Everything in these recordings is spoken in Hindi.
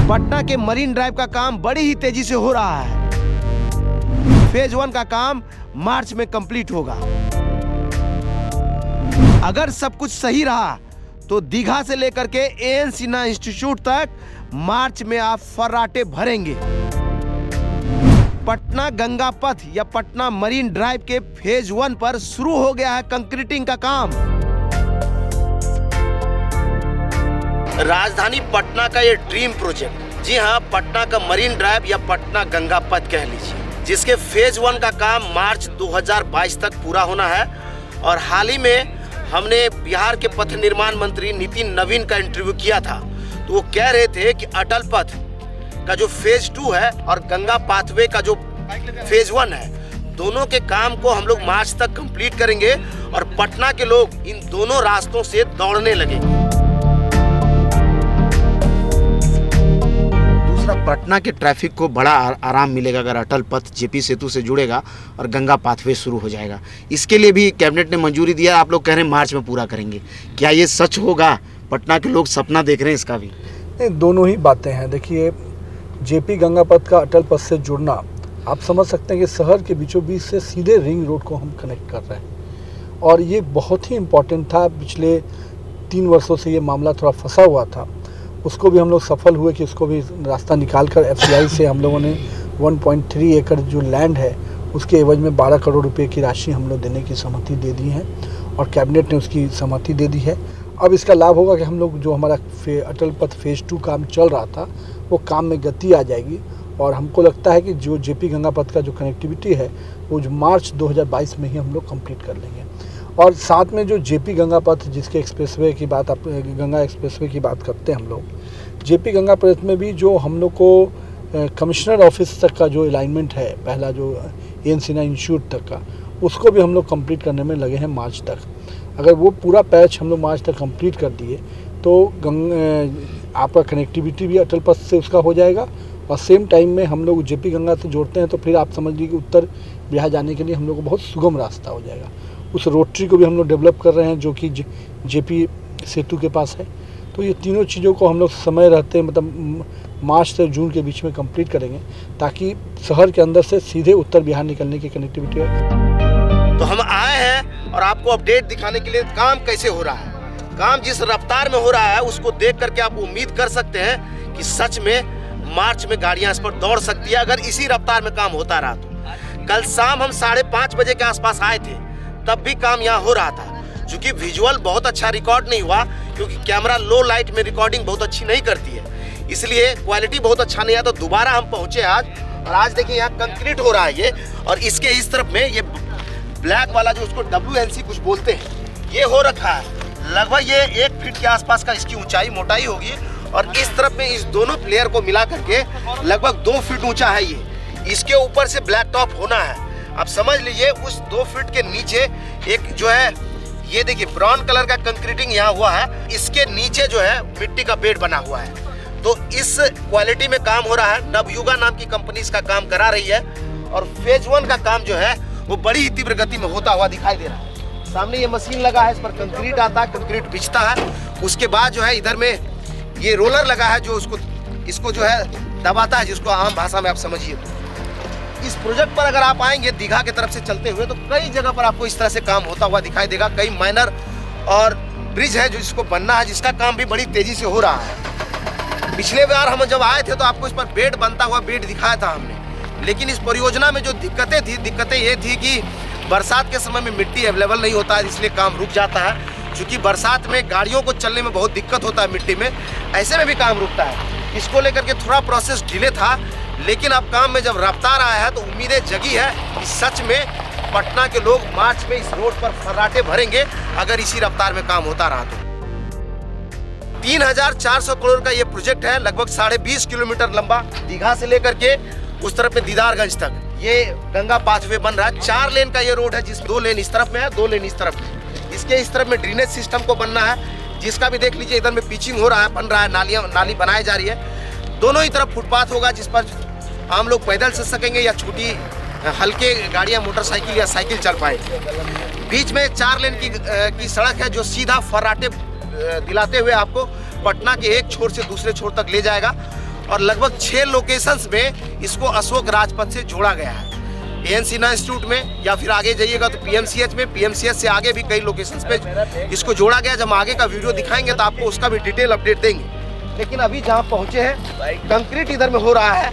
पटना के मरीन ड्राइव का काम बड़ी ही तेजी से हो रहा है। फेज 1 का काम मार्च में कंप्लीट होगा। अगर सब कुछ सही रहा तो दीघा से लेकर के एएन सिन्हा इंस्टीट्यूट तक मार्च में आप फर्राटे भरेंगे। पटना गंगा पथ या पटना मरीन ड्राइव के फेज 1 पर शुरू हो गया है कंक्रीटिंग का काम। राजधानी पटना का ये ड्रीम प्रोजेक्ट, जी हाँ, पटना का मरीन ड्राइव या पटना गंगा पथ कह लीजिए, जिसके फेज 1 का काम मार्च 2022 तक पूरा होना है। और हाल ही में हमने बिहार के पथ निर्माण मंत्री नितिन नवीन का इंटरव्यू किया था, तो वो कह रहे थे कि अटल पथ का जो फेज 2 है और गंगा पाथवे का जो फेज 1 है, दोनों के काम को हम लोग मार्च तक कंप्लीट करेंगे और पटना के लोग इन दोनों रास्तों से दौड़ने लगेंगे। पटना के ट्रैफिक को बड़ा आराम मिलेगा अगर अटल पथ जेपी सेतु से जुड़ेगा और गंगा पाथवे शुरू हो जाएगा। इसके लिए भी कैबिनेट ने मंजूरी दिया। आप लोग कह रहे हैं मार्च में पूरा करेंगे, क्या ये सच होगा? पटना के लोग सपना देख रहे हैं इसका भी। नहीं, दोनों ही बातें हैं। देखिए, जेपी गंगा पथ का अटल पथ से जुड़ना, आप समझ सकते हैं कि शहर के बीचों बीच से सीधे रिंग रोड को हम कनेक्ट कर रहे हैं और ये बहुत ही इम्पोर्टेंट था। पिछले 3 वर्षों से ये मामला थोड़ा फंसा हुआ था, उसको भी हम लोग सफल हुए कि उसको भी रास्ता निकाल कर एफसीआई से हम लोगों ने 1.3 एकड़ जो लैंड है उसके एवज में 12 करोड़ रुपए की राशि हम लोग देने की सहमति दे दी है और कैबिनेट ने उसकी सहमति दे दी है। अब इसका लाभ होगा कि हम लोग जो हमारा अटल पथ फेज 2 काम चल रहा था वो काम में गति आ जाएगी और हमको लगता है कि जो जेपी गंगा पथ का जो कनेक्टिविटी है वो जो मार्च 2022 में ही हम लोग कंप्लीट कर लेंगे। और साथ में जो जेपी गंगा पथ जिसके एक्सप्रेसवे की बात, आप गंगा एक्सप्रेसवे की बात करते हैं हम लोग, जेपी गंगा पथ में भी जो हम लोग को कमिश्नर ऑफिस तक का जो अलाइनमेंट है, पहला जो एएन सिन्हा इंस्टीट्यूट तक का, उसको भी हम लोग कंप्लीट करने में लगे हैं मार्च तक। अगर वो पूरा पैच हम लोग मार्च तक कंप्लीट कर दिए तो आपका कनेक्टिविटी भी अटल पथ से उसका हो जाएगा और सेम टाइम में हम लोग जेपी गंगा से जोड़ते हैं तो फिर आप समझ लीजिए कि उत्तर बिहार जाने के लिए हम लोग को बहुत सुगम रास्ता हो जाएगा। उस रोटरी को भी हम लोग डेवलप कर रहे हैं जो कि जेपी सेतु के पास है। तो ये तीनों चीज़ों को हम लोग समय रहते मतलब मार्च से जून के बीच में कंप्लीट करेंगे ताकि शहर के अंदर से सीधे उत्तर बिहार निकलने की कनेक्टिविटी हो। तो हम आए हैं और आपको अपडेट दिखाने के लिए काम कैसे हो रहा है। काम जिस रफ्तार में हो रहा है उसको देख करके आप उम्मीद कर सकते हैं कि सच में मार्च में गाड़ियां इस पर दौड़ सकती है अगर इसी रफ्तार में काम होता रहा तो। कल शाम हम 5:30 बजे के आसपास आए थे, तब भी काम यहाँ हो रहा था। चूंकि विजुअल बहुत अच्छा रिकॉर्ड नहीं हुआ क्योंकि कैमरा लो लाइट में रिकॉर्डिंग बहुत अच्छी नहीं करती है, इसलिए क्वालिटी बहुत अच्छा नहीं आया। तो दोबारा हम पहुंचे आज और आज देखिए यहाँ कंक्रीट हो रहा है ये, और इसके इस तरफ में ये ब्लैक वाला जो उसको WLC कुछ बोलते हैं ये हो रखा है। लगभग ये 1 फीट के आसपास का इसकी ऊंचाई मोटाई होगी और इस तरफ में इस दोनों प्लेयर को मिला करके लगभग 2 फीट ऊंचा है ये। इसके ऊपर से ब्लैक टॉप होना है। आप समझ लीजिए उस 2 फीट के नीचे एक जो है ये देखिए ब्राउन कलर का कंक्रीटिंग यहाँ हुआ है, इसके नीचे जो है मिट्टी का बेड बना हुआ है। तो इस क्वालिटी में काम हो रहा है। नवयुगा नाम की कंपनी इसका काम करा रही है और फेज 1 का काम जो है वो बड़ी ही तीव्र गति में होता हुआ दिखाई दे रहा है। सामने ये मशीन लगा है, इस पर कंक्रीट आता है, कंक्रीट बिछता है। उसके बाद जो है इधर में ये रोलर लगा है जो इसको जो है दबाता है, जिसको आम भाषा में आप समझिए। इस प्रोजेक्ट पर अगर आप आएंगे दीघा की तरफ से चलते हुए तो कई जगह पर आपको इस तरह से काम होता हुआ दिखाई देगा। कई माइनर और ब्रिज है जो इसको बनना है, जिसका काम भी बड़ी तेजी से हो रहा है। पिछले बार हम जब आए थे तो आपको इस पर बेड बनता हुआ बेड दिखाया था हमने, लेकिन इस परियोजना में जो दिक्कतें ये थी कि बरसात के समय में मिट्टी अवेलेबल नहीं होता है, इसलिए काम रुक जाता है। क्योंकि बरसात में गाड़ियों को चलने में बहुत दिक्कत होता है मिट्टी में, ऐसे में भी काम रुकता है। इसको लेकर के थोड़ा प्रोसेस डिले था, लेकिन अब काम में जब रफ्तार आया है तो उम्मीदें जगी है कि सच में पटना के लोग मार्च में इस रोड पर फर्राटे भरेंगे अगर इसी रफ्तार में काम होता रहा तो। 3400 करोड़ का ये प्रोजेक्ट है, लगभग 20.5 किलोमीटर लंबा, दीघा से लेकर के उस तरफ में दीदारगंज तक ये गंगा पाथवे बन रहा है। 4 लेन का ये रोड है, जिस 2 लेन इस तरफ में है, 2 लेन इस तरफ में। इसके इस तरफ में ड्रेनेज सिस्टम को बनना है, जिसका भी देख लीजिए इधर में पिचिंग हो रहा है, बन रहा है, नाली बनाई जा रही है। दोनों ही तरफ फुटपाथ होगा जिस पर आम लोग पैदल चल सकेंगे या छोटी हल्के गाड़ियां मोटरसाइकिल या साइकिल चल पाएंगे। बीच में 4 लेन की सड़क है जो सीधा फर्राटे दिलाते हुए आपको पटना के एक छोर से दूसरे छोर तक ले जाएगा। और लगभग 6 लोकेशंस में इसको अशोक राजपथ से जोड़ा गया है। एन सिन्हा इंस्टीट्यूट में या फिर आगे जाइएगा तो पीएमसीएच में, पीएमसीएच से आगे भी कई लोकेशंस पे इसको जोड़ा गया। जब आगे का वीडियो दिखाएंगे तो आपको उसका भी डिटेल अपडेट देंगे। लेकिन अभी जहाँ पहुँचे हैं, कंक्रीट इधर में हो रहा है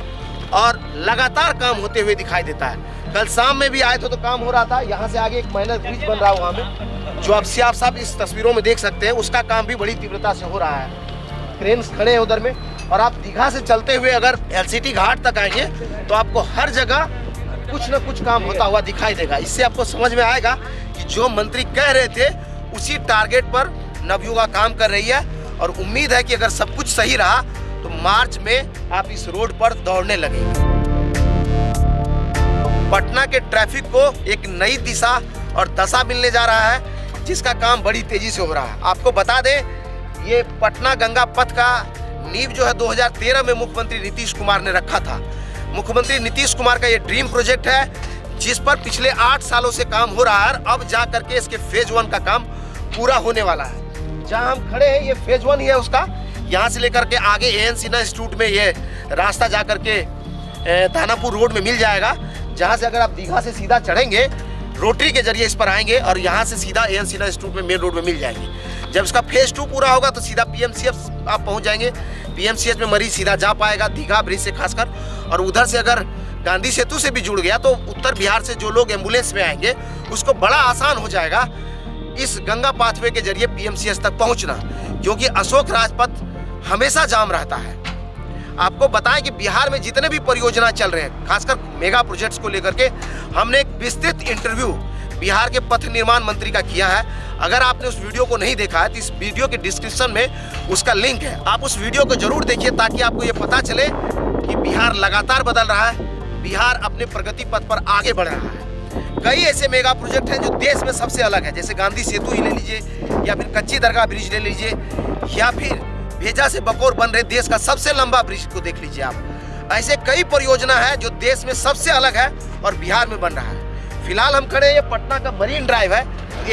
और लगातार काम होते हुए दिखाई देता है। कल शाम में भी आए थे तो काम हो रहा था। यहाँ से आगे एक माइनर ब्रिज बन रहा है वहाँ में, जो आप साफ इस तस्वीरों में देख सकते हैं, उसका काम भी बड़ी तीव्रता से हो रहा है। क्रेन्स खड़े हैं उधर में। और आप दीघा से चलते हुए अगर एलसीटी घाट तक आएंगे तो आपको हर जगह कुछ न कुछ काम होता हुआ दिखाई देगा। इससे आपको समझ में आएगा कि जो मंत्री कह रहे थे उसी टारगेट पर नवयुगा काम कर रही है। और उम्मीद है कि अगर सब कुछ सही रहा तो मार्च में आप इस रोड पर दौड़ने लगेंगे। पटना के ट्रैफिक को एक नई दिशा और दशा मिलने जा रहा है, जिसका काम बड़ी तेजी से हो रहा है। आपको बता दें, ये पटना गंगा पथ का नींव जो है 2013 में मुख्यमंत्री नीतीश कुमार ने रखा था। मुख्यमंत्री नीतीश कुमार का ये ड्रीम प्रोजेक्ट है, जिस पर पिछले 8 सालों से काम हो रहा है। अब जा करके इसके फेज 1 का काम पूरा होने वाला है। जहां हम खड़े हैं ये फेज 1 ही है उसका। यहाँ से लेकर के आगे एन सिन्हा इंस्टीट्यूट में ये रास्ता जा करके दानापुर रोड में मिल जाएगा, जहाँ से अगर आप दीघा से सीधा चढ़ेंगे, रोटरी के जरिए इस पर आएंगे और यहाँ से सीधा एन सिन्हा इंस्टीट्यूट में मेन रोड में मिल जाएंगे। जब इसका फेज 2 पूरा होगा तो सीधा पीएमसीएच आप पहुँच जाएंगे। पीएमसीएच में मरीज सीधा जा पाएगा दीघा ब्रिज से खासकर। और उधर से अगर गांधी सेतु से भी जुड़ गया तो उत्तर बिहार से जो लोग एम्बुलेंस में आएंगे उसको बड़ा आसान हो जाएगा इस गंगा पाथवे के जरिए पीएमसीएच तक पहुंचना, क्योंकि अशोक राजपथ हमेशा जाम रहता है। आपको बताएं कि बिहार में जितने भी परियोजना चल रहे हैं, खासकर मेगा प्रोजेक्ट्स को लेकर के, हमने एक विस्तृत इंटरव्यू बिहार के पथ निर्माण मंत्री का किया है। अगर आपने उस वीडियो को नहीं देखा है तो इस वीडियो के डिस्क्रिप्शन में उसका लिंक है, आप उस वीडियो को जरूर देखिए ताकि आपको ये पता चले कि बिहार लगातार बदल रहा है, बिहार अपने प्रगति पथ पर आगे बढ़ रहा है। कई ऐसे मेगा प्रोजेक्ट हैं जो देश में सबसे अलग है, जैसे गांधी सेतु ही ले लीजिए या फिर कच्ची दरगाह ब्रिज ले लीजिए या फिर भेजा से बकौर बन रहे देश का सबसे लंबा ब्रिज को देख लीजिए आप। ऐसे कई परियोजना है जो देश में सबसे अलग है और बिहार में बन रहा है। फिलहाल हम खड़े हैं, ये पटना का मरीन ड्राइव है।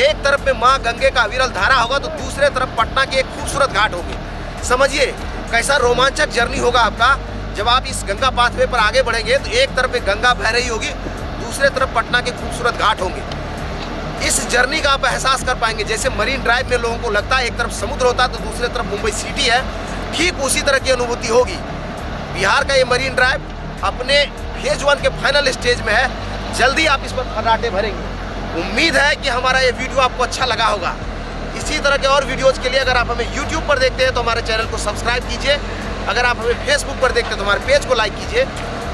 एक तरफ में माँ गंगे का अविरल धारा होगा तो दूसरे तरफ पटना की एक खूबसूरत घाट होगी। समझिए कैसा रोमांचक जर्नी होगा आपका जब आप इस गंगा पाथवे पर आगे बढ़ेंगे। तो एक तरफ में गंगा बह रही होगी, दूसरे तरफ पटना के खूबसूरत घाट होंगे। इस जर्नी का आप एहसास कर पाएंगे। जैसे मरीन ड्राइव में लोगों को लगता है एक तरफ समुद्र होता है तो दूसरे तरफ मुंबई सिटी है, ठीक उसी तरह की अनुभूति होगी। बिहार का ये मरीन ड्राइव अपने फेज 1 के फाइनल स्टेज में है। जल्दी आप इस पर खर्राटे भरेंगे। उम्मीद है कि हमारा ये वीडियो आपको अच्छा लगा होगा। इसी तरह के और वीडियोज के लिए अगर आप हमें यूट्यूब पर देखते हैं तो हमारे चैनल को सब्सक्राइब कीजिए। अगर आप हमें फेसबुक पर देखते हैं तो हमारे पेज को लाइक कीजिए।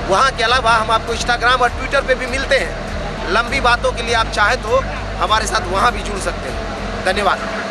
वहाँ के अलावा हम आपको इंस्टाग्राम और ट्विटर पे भी मिलते हैं। लंबी बातों के लिए आप चाहे तो हमारे साथ वहाँ भी जुड़ सकते हैं। धन्यवाद।